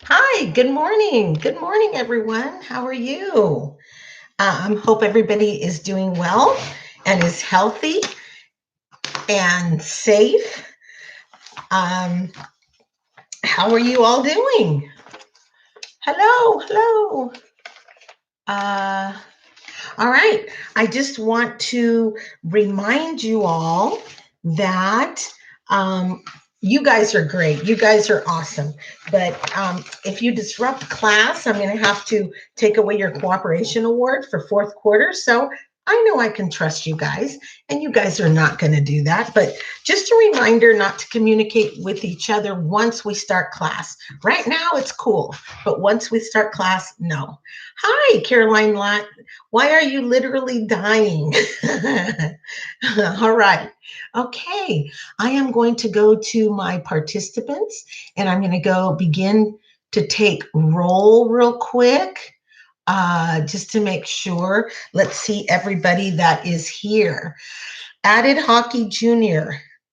Hi, good morning. Good morning, everyone. How are you? Hope everybody is doing well and is healthy and safe. Um, how are you all doing? Hello, hello. Uh, all right. I just want to remind you all that you guys are great. You guys are awesome. But if you disrupt class, I'm going to have to take away your cooperation award for fourth quarter. So I know I can trust you guys, and you guys are not going to do that. But just a reminder not to communicate with each other once we start class. Right now, it's cool. But once we start class, no. Hi, Caroline Lott. Why are you literally dying? All right. Okay. I am going to go to my participants and I'm going to go begin to take roll real quick just to make sure. Let's see everybody that is here. Added Hockey Jr.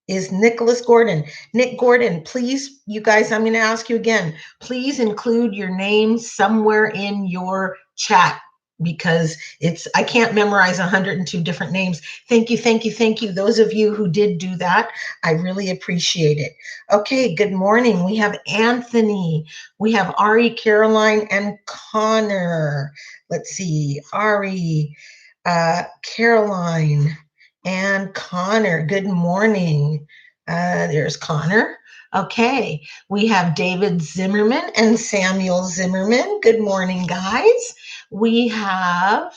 is Nicholas Gordon. Nick Gordon, please, you guys, I'm going to ask you again. Please include your name somewhere in your chat because I can't memorize 102 different names. Thank you, thank you, thank you. Those of you who did do that, I really appreciate it. Okay, good morning. We have Anthony, we have Ari, Caroline, and Connor. Let's see, Ari, Caroline, and Connor. Good morning. There's Connor. Okay, we have David Zimmerman and Samuel Zimmerman. Good morning, guys. We have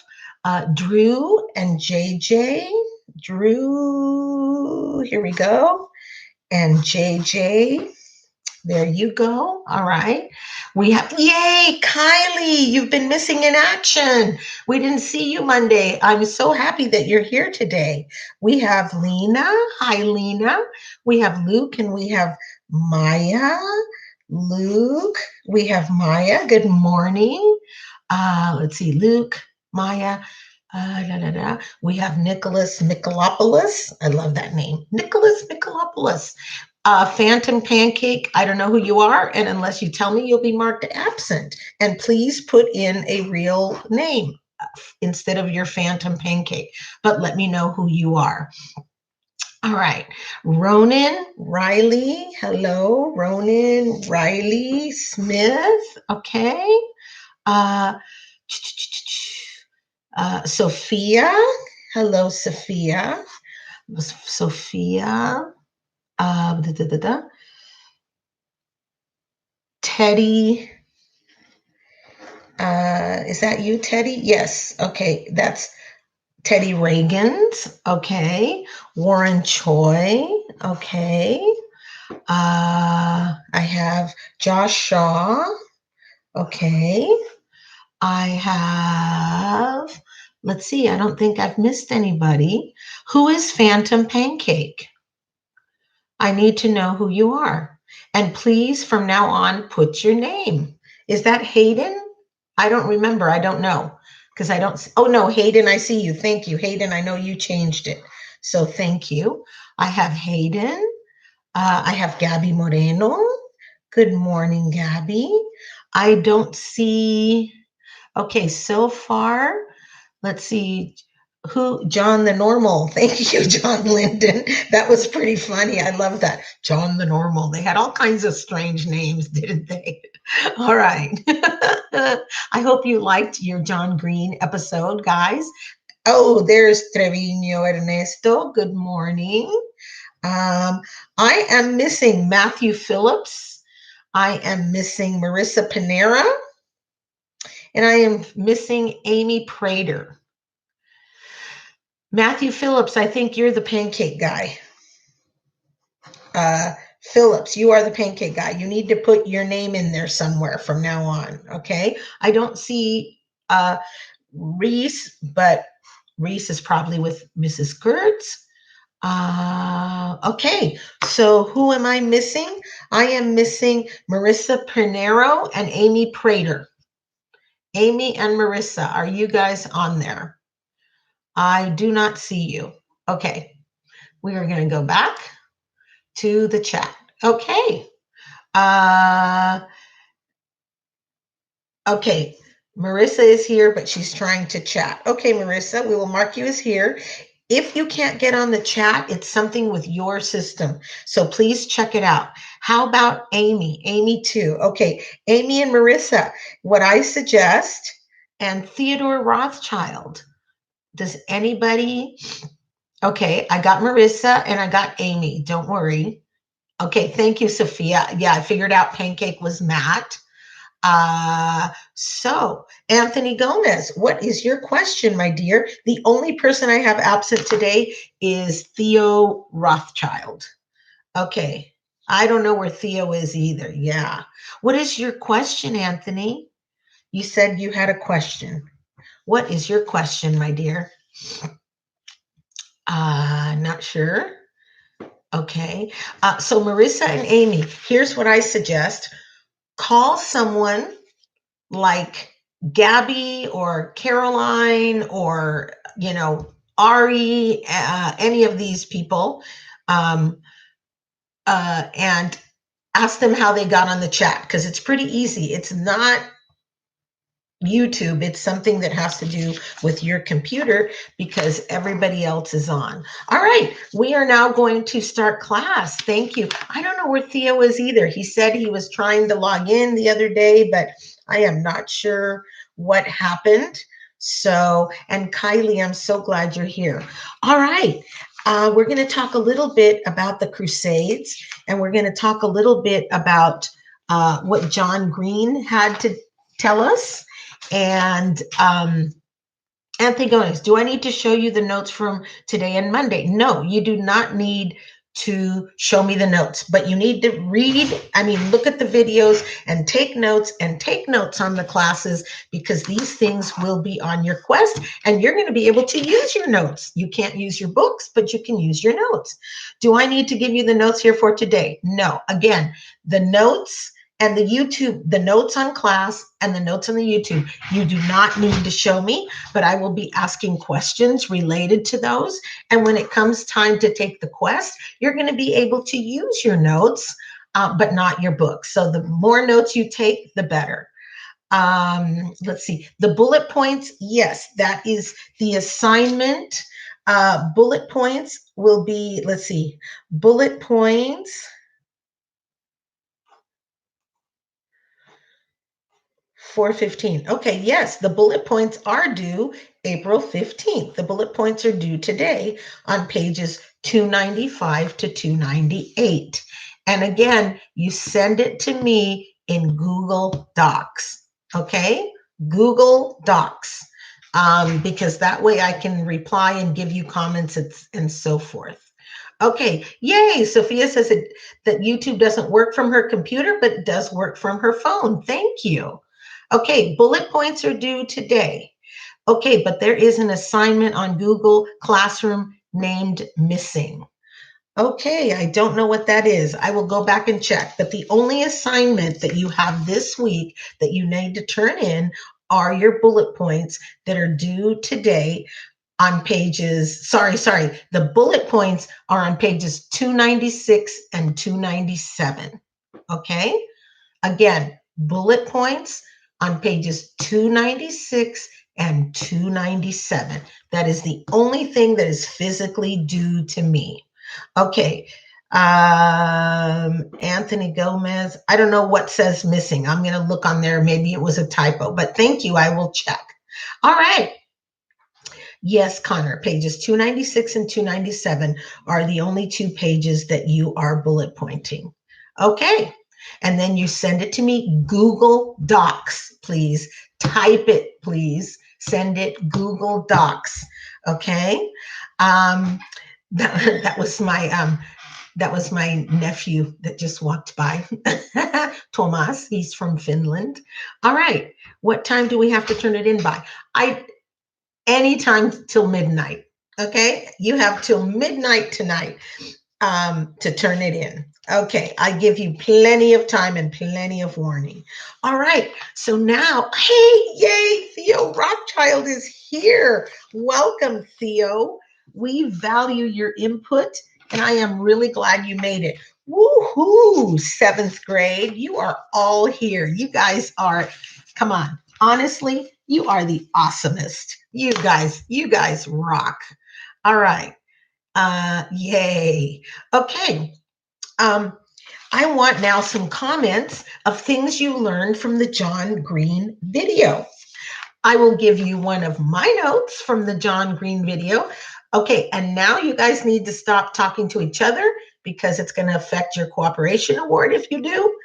Drew and JJ. Drew, here we go. And JJ, there you go. All right. We have, yay, Kylie, you've been missing in action. We didn't see you Monday. I'm so happy that you're here today. We have Lena. Hi, Lena. We have Luke and we have Maya. Luke, we have Maya. Good morning. Let's see, Luke, Maya. We have Nicholas Mikolopoulos. I love that name. Nicholas Mikolopoulos. Phantom Pancake, I don't know who you are, and unless you tell me, you'll be marked absent. And please put in a real name instead of your Phantom Pancake, but let me know who you are. All right, Ronan Riley, hello, Ronan Riley Smith, okay. Uh, Sophia, hello, Sophia. Sophia, da, da, da, da. Teddy, is that you, Teddy? Yes. Okay, that's Teddy Reagans. Okay, Warren Choi. Okay, I have Josh Shaw. Okay, I have. Let's see. I don't think I've missed anybody. Who is Phantom Pancake? I need to know who you are. And please, from now on, put your name. Is that Hayden? I don't remember. I don't know. Because I don't. Oh, no, Hayden, I see you. Thank you. Hayden, I know you changed it. So thank you. I have Hayden. I have Gabby Moreno. Good morning, Gabby. I don't see. Okay, so far, let's see John the Normal. Thank you, John Linden. That was pretty funny. I love that. John the Normal. They had all kinds of strange names, didn't they? All right. I hope you liked your John Green episode, guys. Oh, there's Trevino Ernesto. Good morning. I am missing Matthew Phillips. I am missing Marissa Panera. And I am missing Amy Prater. Matthew Phillips, I think you're the pancake guy. Phillips, you are the pancake guy. You need to put your name in there somewhere from now on, okay? I don't see Reese, but Reese is probably with Mrs. Gertz. Okay, so who am I missing? I am missing Marissa Pinero and Amy Prater. Amy and Marissa, are you guys on there? I do not see you. Okay, we are going to go back to the chat. Okay. Uh, okay. Marissa is here, but she's trying to chat. Okay, Marissa, we will mark you as here. If you can't get on the chat, it's something with your system. So please check it out. How about Amy? Amy too. Okay, Amy and Marissa, what I suggest, and Theodore Rothschild. Does anybody? Okay, I got Marissa and I got Amy. Don't worry. Okay, thank you, Sophia. Yeah, I figured out Pancake was Matt. So Anthony Gomez, what is your question, my dear? The only person I have absent today is Theo Rothschild. Okay. I don't know where Theo is either. Yeah. What is your question, Anthony? You said you had a question. What is your question, my dear? Not sure. Okay. So Marissa and Amy, here's what I suggest. Call someone like Gabby or Caroline or, Ari, any of these people, um, and ask them how they got on the chat because it's pretty easy. It's not YouTube, it's something that has to do with your computer because everybody else is on. All right, we are now going to start class. Thank you. I don't know where Theo is either. He said he was trying to log in the other day, but I am not sure what happened. So, and Kylie, I'm so glad you're here. All right, we're going to talk a little bit about the Crusades, and we're going to talk a little bit about what John Green had to tell us. And Anthony Gones, do I need to show you the notes from today and Monday? No, you do not need to show me the notes, but you need to look at the videos and take notes on the classes because these things will be on your quest and you're going to be able to use your notes. You can't use your books, but you can use your notes. Do I need to give you the notes here for today? No. Again, the notes and the YouTube, the notes on class and the notes on the YouTube, you do not need to show me, but I will be asking questions related to those. And when it comes time to take the quest, you're going to be able to use your notes, but not your book. So the more notes you take, the better. Let's see, the bullet points. Yes, that is the assignment. Bullet points will be, let's see, bullet points. 4:15. Okay, yes, the bullet points are due April 15th. The bullet points are due today on pages 295 to 298. And again, you send it to me in Google Docs, okay? Google Docs, because that way I can reply and give you comments and so forth. Okay, yay. Sophia says that YouTube doesn't work from her computer, but it does work from her phone. Thank you. Okay, bullet points are due today. Okay, but there is an assignment on Google Classroom named Missing. Okay, I don't know what that is. I will go back and check. But the only assignment that you have this week that you need to turn in are your bullet points that are due today on pages, the bullet points are on pages 296 and 297. Okay? Again, bullet points on pages 296 and 297. That is the only thing that is physically due to me. Okay. Anthony Gomez, I don't know what says missing. I'm going to look on there. Maybe it was a typo, but thank you. I will check. All right. Yes, Connor, pages 296 and 297 are the only two pages that you are bullet pointing. Okay. And then you send it to me, Google Docs, please. Type it, please. Send it Google Docs. Okay. That was my nephew that just walked by. Tomas, he's from Finland. All right. What time do we have to turn it in by? Anytime till midnight. Okay. You have till midnight tonight to turn it in. Okay, I give you plenty of time and plenty of warning. All right, so now, hey, yay, Theo Rothschild is here. Welcome, Theo. We value your input, and I am really glad you made it. Woo, Woohoo, seventh grade. You are all here. You guys are, come on. Honestly, you are the awesomest. You guys rock. All right. Yay. Okay. Um, I want now some comments of things you learned from the John Green video. I will give you one of my notes from the John Green video. Okay, and now you guys need to stop talking to each other because it's going to affect your cooperation award if you do,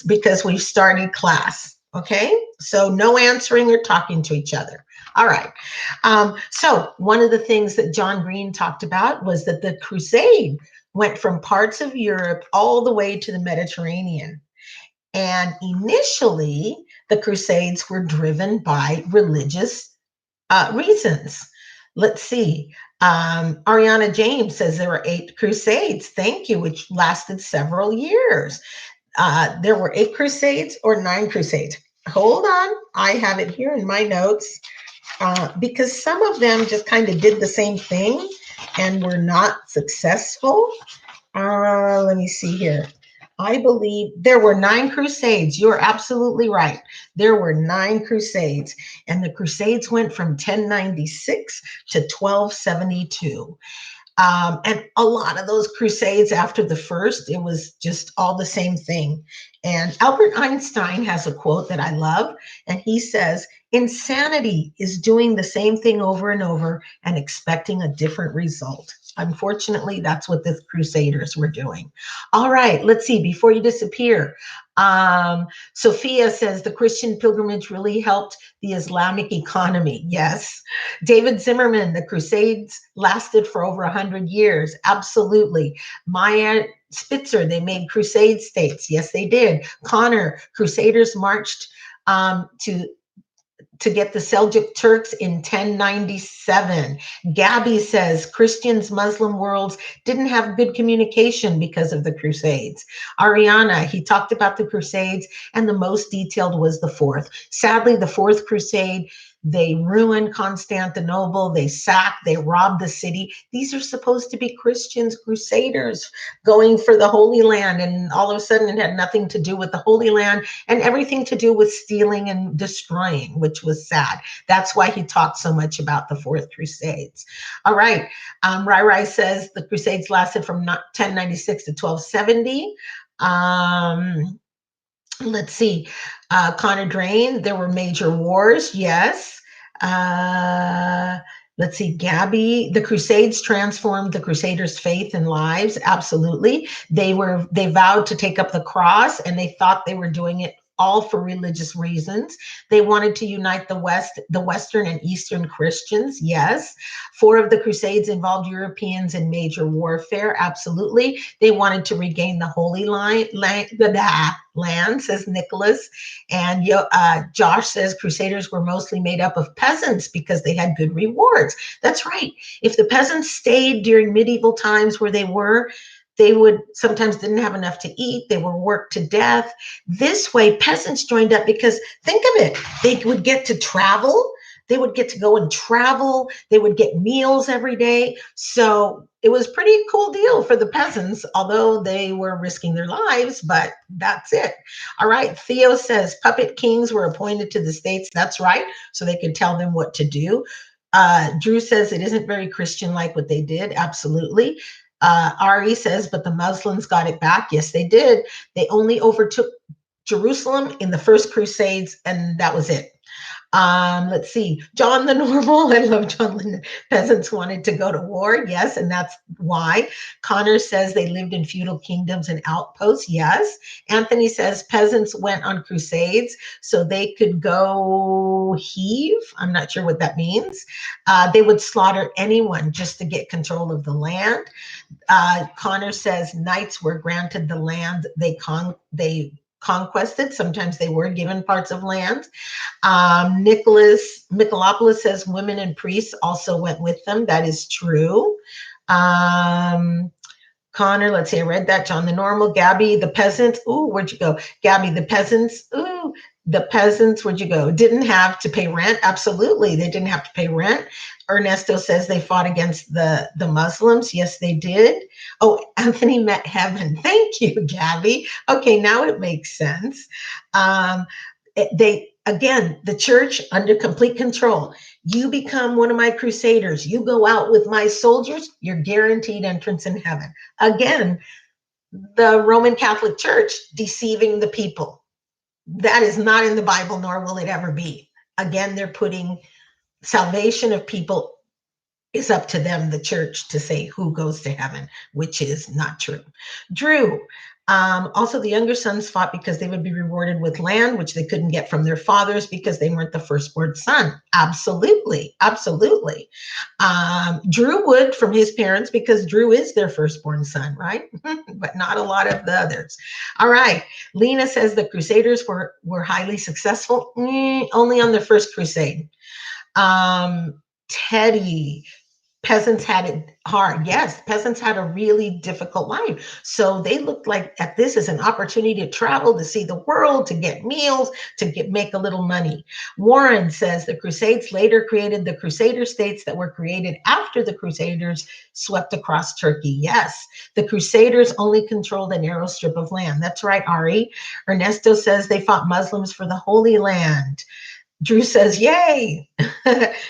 because we've started class. Okay, so no answering or talking to each other. All right. So one of the things that John Green talked about was that the crusade went from parts of Europe all the way to the Mediterranean. And initially, the Crusades were driven by religious reasons. Let's see. Ariana James says there were 8 Crusades. Thank you, which lasted several years. There were 8 Crusades or 9 Crusades. Hold on. I have it here in my notes because some of them just kind of did the same thing and were not successful. Let me see here. I believe there were 9 crusades. You're absolutely right. There were 9 crusades, and the crusades went from 1096 to 1272. And a lot of those crusades after the first, it was just all the same thing. And Albert Einstein has a quote that I love, and he says, "Insanity is doing the same thing over and over and expecting a different result." Unfortunately, that's what the Crusaders were doing. All right, let's see, before you disappear. Sophia says the Christian pilgrimage really helped the Islamic economy. Yes. David Zimmerman, the Crusades lasted for over 100 years. Absolutely. Maya Spitzer, they made crusade states. Yes, they did. Connor, Crusaders marched to get the Seljuk Turks in 1097. Gabby says Christians, Muslim worlds didn't have good communication because of the Crusades. Ariana, he talked about the Crusades, and the most detailed was the fourth. Sadly, the fourth Crusade, they ruined Constantinople, they sacked, they robbed the city. These are supposed to be Christians, crusaders going for the Holy Land, and all of a sudden it had nothing to do with the Holy Land and everything to do with stealing and destroying, which was sad. That's why he talked so much about the Fourth Crusades. All right. Rai Rai says the Crusades lasted from 1096 to 1270. Let's see. Connor Drain, there were major wars. Yes. Let's see, Gabby, the Crusades transformed the Crusaders' faith and lives. Absolutely. They vowed to take up the cross, and they thought they were doing it all for religious reasons. They wanted to unite the Western and Eastern Christians. Yes. 4 of the Crusades involved Europeans in major warfare. Absolutely. They wanted to regain the Holy Land, says Nicholas. And Josh says Crusaders were mostly made up of peasants because they had good rewards. That's right. If the peasants stayed during medieval times where they would sometimes didn't have enough to eat. They were worked to death. This way, peasants joined up because think of it, they would get to travel. They would get to go and travel. They would get meals every day. So it was a pretty cool deal for the peasants, although they were risking their lives, but that's it. All right. Theo says puppet kings were appointed to the states. That's right. So they could tell them what to do. Drew says it isn't very Christian-like what they did. Absolutely. Ari says, but the Muslims got it back. Yes, they did. They only overtook Jerusalem in the first Crusades, and that was it. Let's see. John the Normal. I love John. Peasants wanted to go to war. Yes, and that's why. Connor says they lived in feudal kingdoms and outposts. Yes. Anthony says peasants went on crusades so they could go heave. I'm not sure what that means. They would slaughter anyone just to get control of the land. Connor says knights were granted the land they conquested. Sometimes they were given parts of land. Nicholas Michaelopoulos says women and priests also went with them. That is true. Connor, let's see, I read that. John the Normal. Gabby, the peasants. Ooh, where'd you go? Gabby, the peasants. Ooh, The peasants, where'd you go? Didn't have to pay rent. Absolutely, they didn't have to pay rent. Ernesto says they fought against the Muslims. Yes, they did. Oh, Anthony met heaven. Thank you, Gabby. Okay, now it makes sense. They again, the church under complete control. You become one of my crusaders. You go out with my soldiers. You're guaranteed entrance in heaven. Again, the Roman Catholic Church deceiving the people. That is not in the Bible, nor will it ever be. Again, they're putting salvation of people is up to them, the church, to say who goes to heaven, which is not true. Drew, also the younger sons fought because they would be rewarded with land, which they couldn't get from their fathers because they weren't the firstborn son. Absolutely, absolutely. Drew would from his parents because Drew is their firstborn son, right? But not a lot of the others. All right. Lena says the Crusaders were highly successful. Only on the first crusade. Teddy, peasants had it hard. Yes, peasants had a really difficult life. So they looked like at this as an opportunity to travel, to see the world, to get meals, make a little money. Warren says the Crusades later created the Crusader states that were created after the Crusaders swept across Turkey. Yes, the Crusaders only controlled a narrow strip of land. That's right, Ari. Ernesto says they fought Muslims for the Holy Land. Drew says, yay.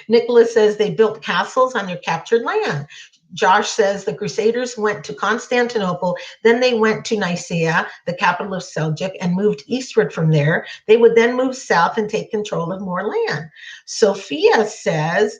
Nicholas says they built castles on their captured land. Josh says the Crusaders went to Constantinople, then they went to Nicaea, the capital of Seljuk, and moved eastward from there. They would then move south and take control of more land. Sophia says,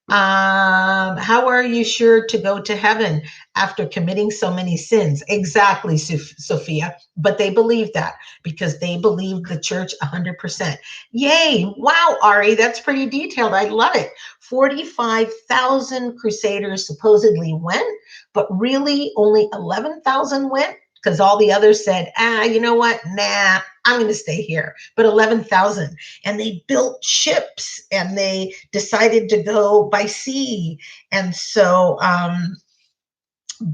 how are you sure to go to heaven after committing so many sins? Exactly, Sophia. But they believe that because they believe the church 100%. Yay. Wow, Ari, that's pretty detailed. I love it. 45,000 crusaders supposedly went, but really only 11,000 went because all the others said, you know what? Nah, I'm going to stay here. But 11,000. And they built ships and they decided to go by sea. And so,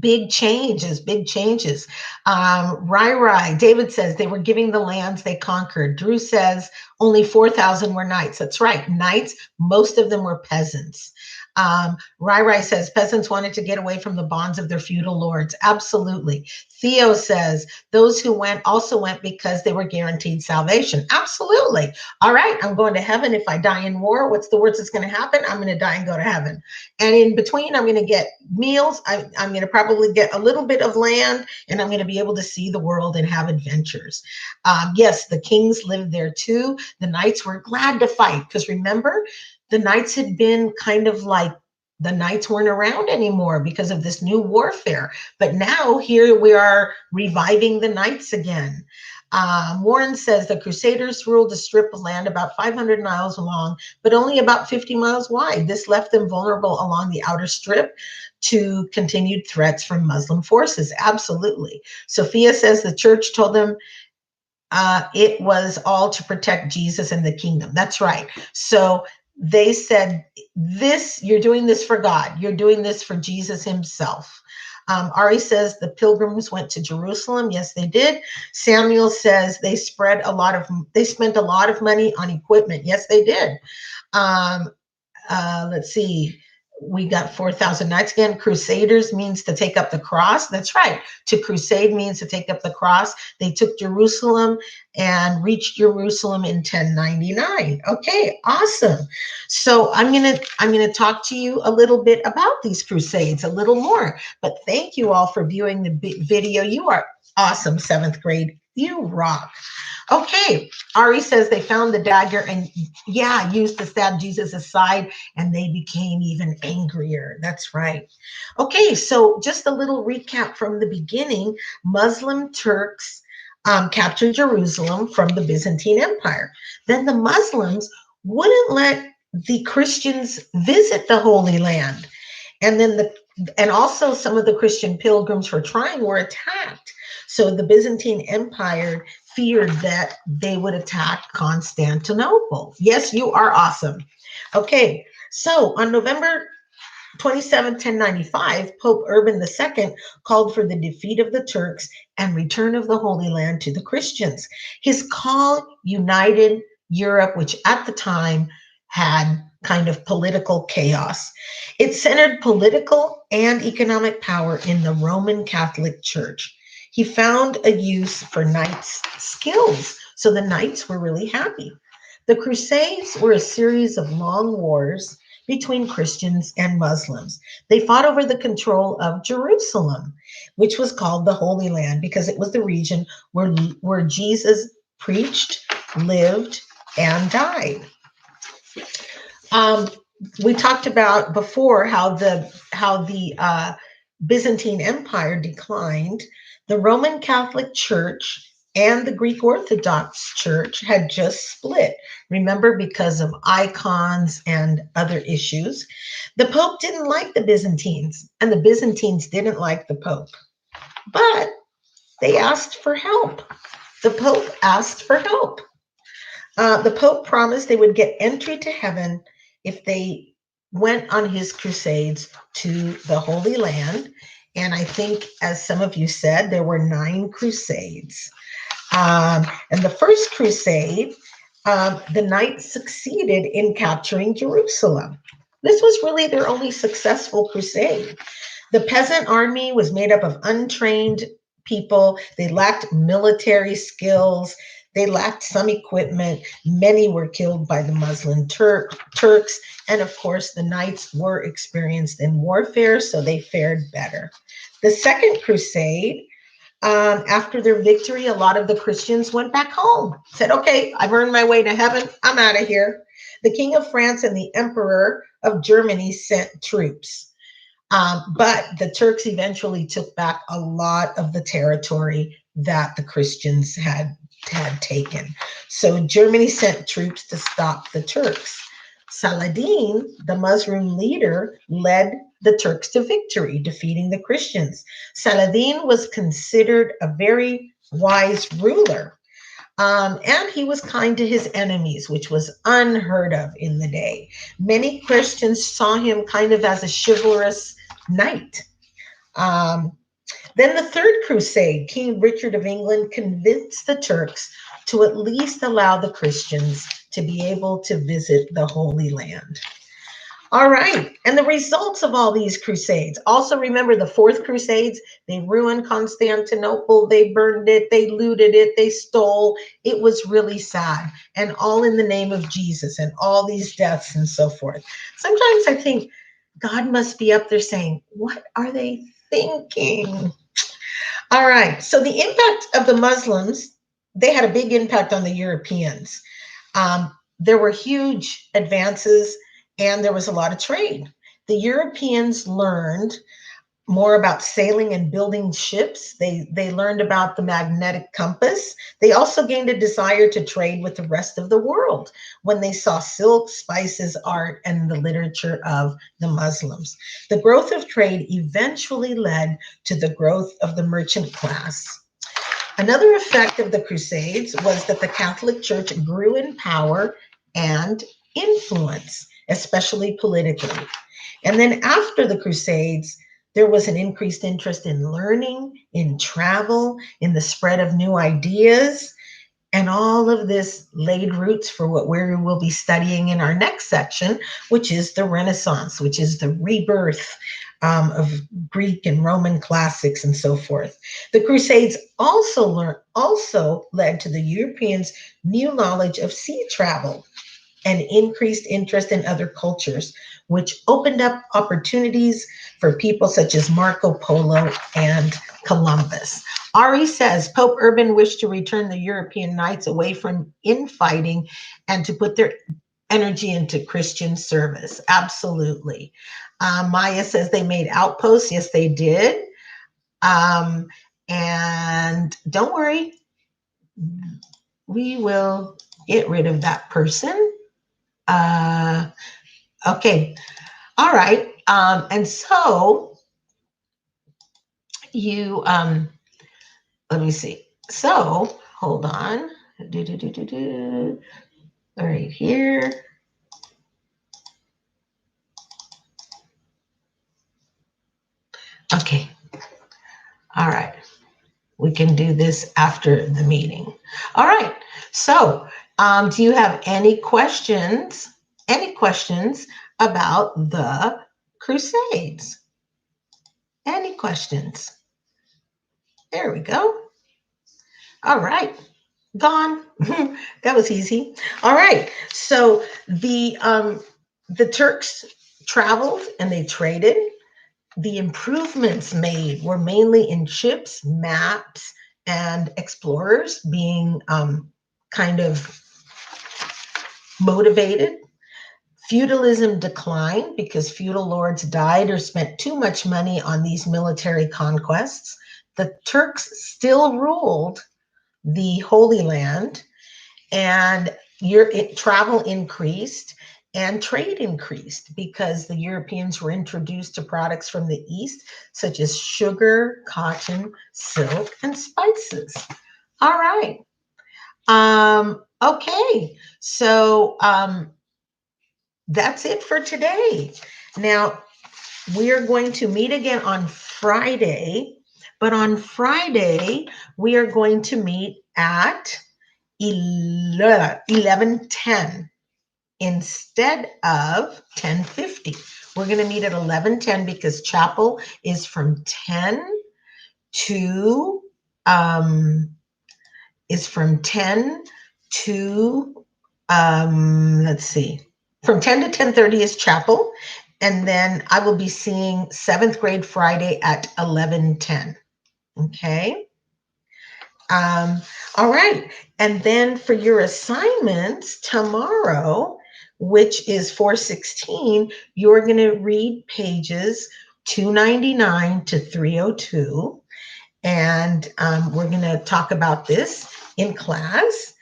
big changes, big changes. Rai, David says they were giving the lands they conquered. Drew says only 4,000 were knights. That's right, knights, most of them were peasants. Rai says peasants wanted to get away from the bonds of their feudal lords. Absolutely. Theo says those who went also went because they were guaranteed salvation. Absolutely. All right, I'm going to heaven. If I die in war, what's the worst that's going to happen? I'm going to die and go to heaven. And in between, I'm going to get meals. I'm going to probably get a little bit of land, and I'm going to be able to see the world and have adventures. Yes, the kings lived there too. The knights were glad to fight because remember, the knights had been kind of like the knights weren't around anymore because of this new warfare. But now here we are reviving the knights again. Warren says the Crusaders ruled a strip of land about 500 miles long, but only about 50 miles wide. This left them vulnerable along the outer strip to continued threats from Muslim forces. Absolutely. Sophia says the church told them it was all to protect Jesus and the kingdom. That's right. So they said, you're doing this for God. You're doing this for Jesus himself. Ari says the pilgrims went to Jerusalem. Yes, they did. Samuel says they spent a lot of money on equipment. Yes, they did. Let's see. We got 4,000 knights again. Crusaders means to take up the cross. That's right. To crusade means to take up the cross. They took Jerusalem and reached Jerusalem in 1099. Okay, awesome. So I'm gonna talk to you a little bit about these crusades, a little more. But thank you all for viewing the video. You are awesome, 7th grade. You rock. Okay, Ari says they found the dagger and used to stab Jesus aside, and they became even angrier. That's right. Okay, so just a little recap from the beginning. Muslim Turks captured Jerusalem from the Byzantine Empire. Then the Muslims wouldn't let the Christians visit the Holy Land. And also some of the Christian pilgrims who were trying were attacked. So the Byzantine Empire feared that they would attack Constantinople. Yes, you are awesome. Okay, so on November 1095, Pope Urban II called for the defeat of the Turks and return of the Holy Land to the Christians. His call united Europe, which at the time had kind of political chaos. It centered political and economic power in the Roman Catholic Church. He found a use for knights' skills, so the knights were really happy. The Crusades were a series of long wars between Christians and Muslims. They fought over the control of Jerusalem, which was called the Holy Land because it was the region where Jesus preached, lived, and died. Um, we talked about before how the Byzantine Empire declined. The Roman Catholic Church and the Greek Orthodox Church had just split. Remember, because of icons and other issues. The Pope didn't like the Byzantines, and the Byzantines didn't like the Pope. But they asked for help. The Pope asked for help. The Pope promised they would get entry to heaven if they went on his crusades to the Holy Land. And I think, as some of you said, there were 9 crusades. And the first crusade, the knights succeeded in capturing Jerusalem. This was really their only successful crusade. The peasant army was made up of untrained people. They lacked military skills. They lacked some equipment. Many were killed by the Muslim Turks. And of course, the knights were experienced in warfare, so they fared better. The Second Crusade, after their victory, a lot of the Christians went back home, said, okay, I've earned my way to heaven. I'm out of here. The King of France and the Emperor of Germany sent troops. But the Turks eventually took back a lot of the territory that the Christians had taken. So Germany sent troops to stop the Turks. Saladin, the Muslim leader, led the Turks to victory, defeating the Christians. Saladin was considered a very wise ruler. And he was kind to his enemies, which was unheard of in the day. Many Christians saw him kind of as a chivalrous knight. Then the Third Crusade, King Richard of England convinced the Turks to at least allow the Christians to be able to visit the Holy Land. All right, and the results of all these crusades. Also remember the Fourth Crusades, they ruined Constantinople, they burned it, they looted it, they stole. It was really sad, and all in the name of Jesus, and all these deaths and so forth. Sometimes I think God must be up there saying, what are they thinking? All right, so the impact of the Muslims, they had a big impact on the Europeans. There were huge advances and there was a lot of trade. The Europeans learned more about sailing and building ships. They learned about the magnetic compass. They also gained a desire to trade with the rest of the world when they saw silk, spices, art, and the literature of the Muslims. The growth of trade eventually led to the growth of the merchant class. Another effect of the Crusades was that the Catholic Church grew in power and influence, especially politically. And then after the Crusades, there was an increased interest in learning, in travel, in the spread of new ideas. And all of this laid roots for what we will be studying in our next section, which is the Renaissance, which is the rebirth of Greek and Roman classics and so forth. The Crusades also led to the Europeans' new knowledge of sea travel and increased interest in other cultures, which opened up opportunities for people such as Marco Polo and Columbus. Ari says Pope Urban wished to return the European knights away from infighting and to put their energy into Christian service. Absolutely. Maya says they made outposts. Yes, they did. And don't worry, we will get rid of that person. Okay. All right. And so you, let me see. So hold on. Right here. can do this after the meeting. All right. So, do you have any questions? Any questions about the Crusades? Any questions? There we go. All right. Gone. That was easy. All right. So the Turks traveled and they traded. The improvements made were mainly in ships, maps, and explorers being kind of motivated. Feudalism declined because feudal lords died or spent too much money on these military conquests. The Turks still ruled the Holy Land, and travel increased and trade increased because the Europeans were introduced to products from the East, such as sugar, cotton, silk, and spices. All right. Okay. So that's it for today. Now, we are going to meet again on Friday, but on Friday, we are going to meet at 11:10 instead of 10:50. We're going to meet at 11:10 because chapel is from 10 to is from 10 to let's see. From 10 to 10:30 is chapel, and then I will be seeing 7th grade Friday at 11:10. Okay? All right. And then for your assignments tomorrow, which is 416, you're going to read pages 299 to 302. And we're going to talk about this in class.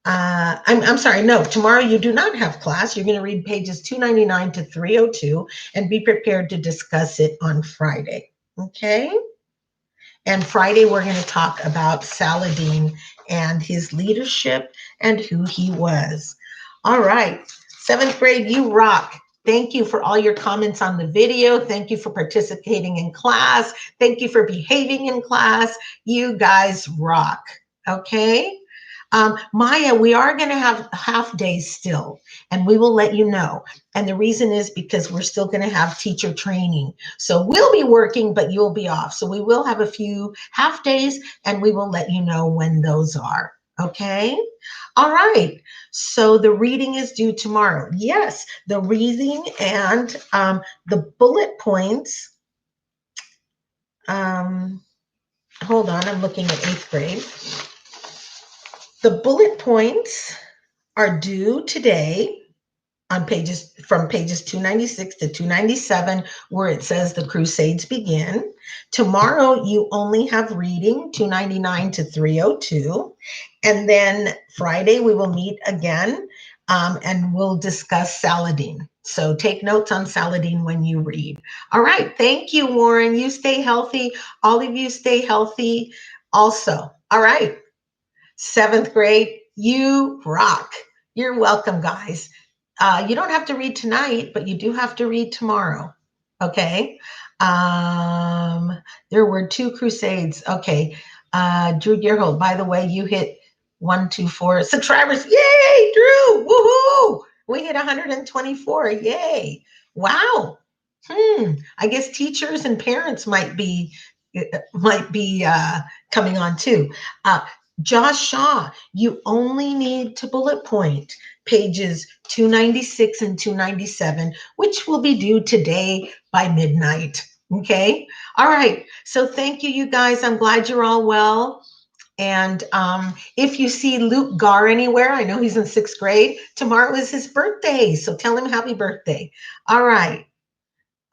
I'm sorry, no, tomorrow you do not have class. You're going to read pages 299 to 302 and be prepared to discuss it on Friday. Okay? And Friday, we're going to talk about Saladin and his leadership and who he was. All right, 7th grade, you rock. Thank you for all your comments on the video. Thank you for participating in class. Thank you for behaving in class. You guys rock, okay? Maya, we are going to have half days still, and we will let you know. And the reason is because we're still going to have teacher training. So we'll be working, but you'll be off. So we will have a few half days, and we will let you know when those are. Okay? All right. So the reading is due tomorrow. Yes, the reading and the bullet points. Hold on, I'm looking at 8th grade. The bullet points are due today on from pages 296 to 297, where it says the Crusades begin. Tomorrow, you only have reading 299 to 302. And then Friday, we will meet again and we'll discuss Saladin. So take notes on Saladin when you read. All right. Thank you, Warren. You stay healthy. All of you stay healthy also. All right. 7th grade, you rock. You're welcome, guys. You don't have to read tonight, but you do have to read tomorrow. Okay. There were 2 crusades. Okay. Drew Gearhold, by the way, you hit 124 subscribers. Yay, Drew. Woohoo. We hit 124. Yay. Wow. I guess teachers and parents might be coming on too. Josh Shaw, you only need to bullet point pages 296 and 297, which will be due today by midnight. Okay. All right. So thank you, you guys. I'm glad you're all well. And if you see Luke Gar anywhere, I know he's in 6th grade. Tomorrow is his birthday. So tell him happy birthday. All right.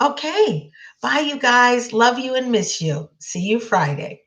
Okay. Bye, you guys. Love you and miss you. See you Friday.